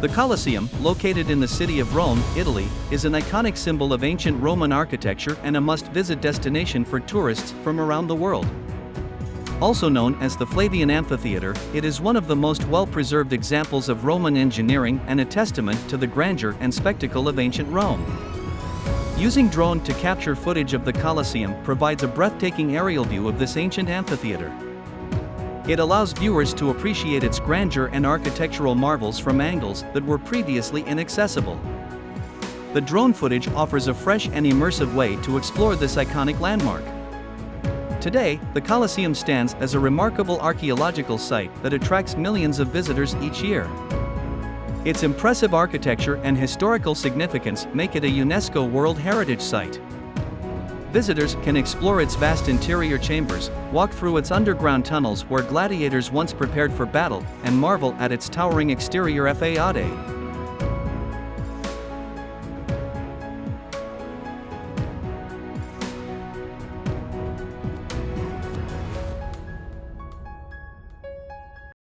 The Colosseum, located in the city of Rome, Italy, is an iconic symbol of ancient Roman architecture and a must-visit destination for tourists from around the world. Also known as the Flavian Amphitheatre, it is one of the most well-preserved examples of Roman engineering and a testament to the grandeur and spectacle of ancient Rome. Using drone to capture footage of the Colosseum provides a breathtaking aerial view of this ancient amphitheatre. It allows viewers to appreciate its grandeur and architectural marvels from angles that were previously inaccessible. The drone footage offers a fresh and immersive way to explore this iconic landmark. Today, the Colosseum stands as a remarkable archaeological site that attracts millions of visitors each year. Its impressive architecture and historical significance make it a UNESCO World Heritage Site. Visitors can explore its vast interior chambers, walk through its underground tunnels where gladiators once prepared for battle, and marvel at its towering exterior façade.